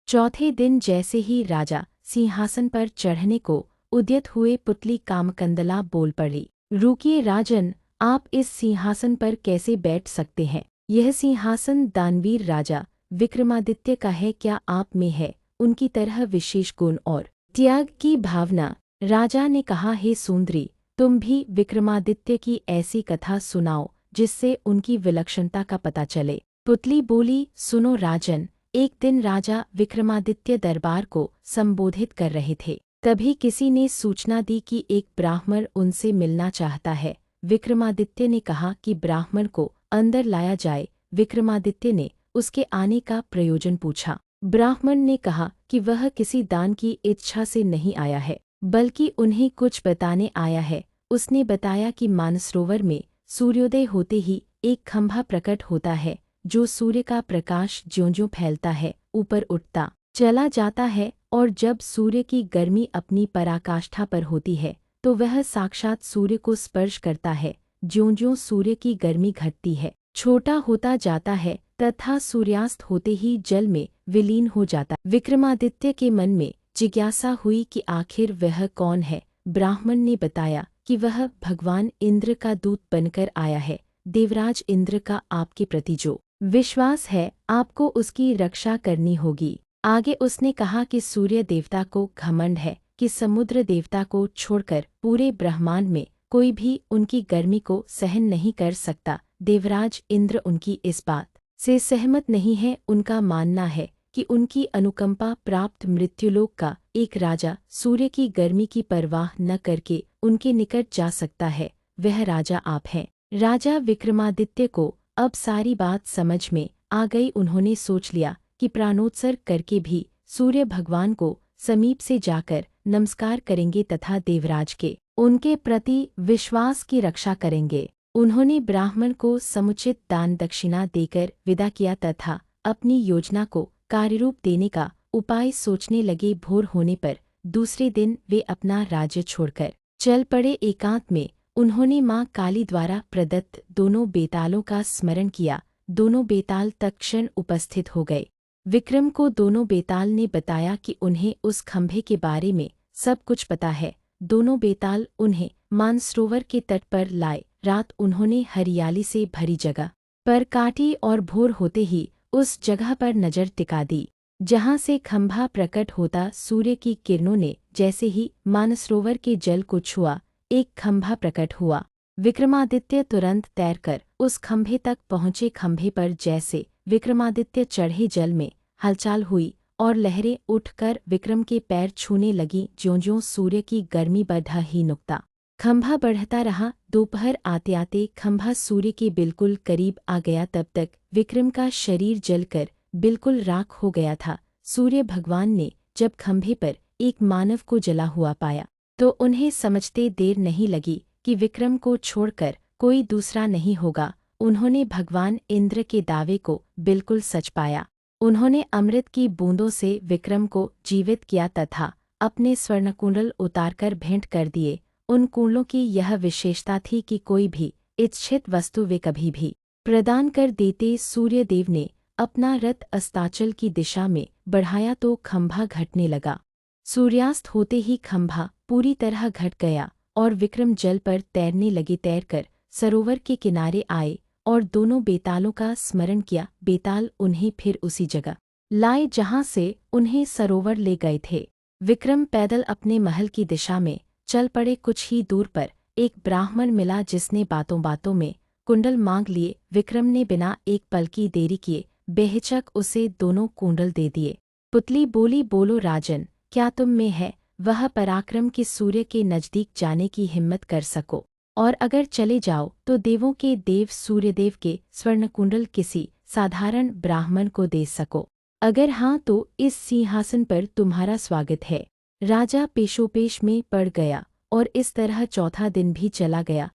चौथे दिन जैसे ही राजा सिंहासन पर चढ़ने को उद्यत हुए, पुतली कामकंदला बोल पड़ी, रुकिए राजन, आप इस सिंहासन पर कैसे बैठ सकते हैं? यह सिंहासन दानवीर राजा विक्रमादित्य का है, क्या आप में है उनकी तरह विशेष गुण और त्याग की भावना? राजा ने कहा, हे सुंदरी, तुम भी विक्रमादित्य की ऐसी कथा सुनाओ जिससे उनकी विलक्षणता का पता चले। पुतली बोली, सुनो राजन, एक दिन राजा विक्रमादित्य दरबार को संबोधित कर रहे थे। तभी किसी ने सूचना दी कि एक ब्राह्मण उनसे मिलना चाहता है। विक्रमादित्य ने कहा कि ब्राह्मण को अंदर लाया जाए। विक्रमादित्य ने उसके आने का प्रयोजन पूछा। ब्राह्मण ने कहा कि वह किसी दान की इच्छा से नहीं आया है, बल्कि उन्हें कुछ बताने आया है। उसने बताया कि मानसरोवर में सूर्योदय होते ही एक खंभा प्रकट होता है, जो सूर्य का प्रकाश ज्यों-ज्यों फैलता है ऊपर उठता चला जाता है, और जब सूर्य की गर्मी अपनी पराकाष्ठा पर होती है तो वह साक्षात सूर्य को स्पर्श करता है। ज्यों-ज्यों सूर्य की गर्मी घटती है, छोटा होता जाता है तथा सूर्यास्त होते ही जल में विलीन हो जाता। विक्रमादित्य के मन में जिज्ञासा हुई कि आखिर वह कौन है। ब्राह्मण ने बताया कि वह भगवान इंद्र का दूत बनकर आया है। देवराज इंद्र का आपके प्रति जो विश्वास है, आपको उसकी रक्षा करनी होगी। आगे उसने कहा कि सूर्य देवता को घमंड है कि समुद्र देवता को छोड़कर पूरे ब्रह्मांड में कोई भी उनकी गर्मी को सहन नहीं कर सकता। देवराज इंद्र उनकी इस बात से सहमत नहीं है। उनका मानना है कि उनकी अनुकंपा प्राप्त मृत्युलोक का एक राजा सूर्य की गर्मी की परवाह न करके उनके निकट जा सकता है। वह राजा आप हैं। राजा विक्रमादित्य को अब सारी बात समझ में आ गई। उन्होंने सोच लिया कि प्राणोत्सर्ग करके भी सूर्य भगवान को समीप से जाकर नमस्कार करेंगे तथा देवराज के उनके प्रति विश्वास की रक्षा करेंगे। उन्होंने ब्राह्मण को समुचित दान दक्षिणा देकर विदा किया तथा अपनी योजना को कार्यरूप देने का उपाय सोचने लगे। भोर होने पर दूसरे दिन वे अपना राज्य छोड़कर चल पड़े। एकांत में उन्होंने माँ काली द्वारा प्रदत्त दोनों बेतालों का स्मरण किया। दोनों बेताल तत्क्षण उपस्थित हो गए। विक्रम को दोनों बेताल ने बताया कि उन्हें उस खंभे के बारे में सब कुछ पता है। दोनों बेताल उन्हें मानसरोवर के तट पर लाए। रात उन्होंने हरियाली से भरी जगह पर काटी और भोर होते ही उस जगह पर नजर टिका दी जहां से खंभा प्रकट होता। सूर्य की किरणों ने जैसे ही मानसरोवर के जल को छुआ, एक खंभा प्रकट हुआ। विक्रमादित्य तुरंत तैरकर उस खंभे तक पहुँचे। खंभे पर जैसे विक्रमादित्य चढ़े, जल में हलचल हुई और लहरें उठकर विक्रम के पैर छूने लगीं। ज्यों-ज्यों सूर्य की गर्मी बढ़ा ही नुकता खंभा बढ़ता रहा। दोपहर आते आते खंभा सूर्य के बिल्कुल करीब आ गया। तब तक विक्रम का शरीर जलकर बिल्कुल राख हो गया था। सूर्य भगवान ने जब खंभे पर एक मानव को जला हुआ पाया तो उन्हें समझते देर नहीं लगी कि विक्रम को छोड़कर कोई दूसरा नहीं होगा। उन्होंने भगवान इंद्र के दावे को बिल्कुल सच पाया। उन्होंने अमृत की बूंदों से विक्रम को जीवित किया तथा अपने स्वर्णकुंडल उतारकर भेंट कर दिए। उन कुंडलों की यह विशेषता थी कि कोई भी इच्छित वस्तु वे कभी भी प्रदान कर देते। सूर्यदेव ने अपना रथ अस्ताचल की दिशा में बढ़ाया तो खंभा घटने लगा। सूर्यास्त होते ही खंभा पूरी तरह घट गया और विक्रम जल पर तैरने लगे। तैरकर सरोवर के किनारे आए और दोनों बेतालों का स्मरण किया। बेताल उन्हें फिर उसी जगह लाए जहां से उन्हें सरोवर ले गए थे। विक्रम पैदल अपने महल की दिशा में चल पड़े। कुछ ही दूर पर एक ब्राह्मण मिला जिसने बातों बातों में कुंडल मांग लिए। विक्रम ने बिना एक पल की देरी किए बेहिचक उसे दोनों कुंडल दे दिए। पुतली बोली, बोलो राजन, क्या तुम में है वह पराक्रम कि सूर्य के नजदीक जाने की हिम्मत कर सको, और अगर चले जाओ तो देवों के देव सूर्यदेव के स्वर्णकुंडल किसी साधारण ब्राह्मण को दे सको? अगर हाँ तो इस सिंहासन पर तुम्हारा स्वागत है। राजा पेशोपेश में पड़ गया और इस तरह चौथा दिन भी चला गया।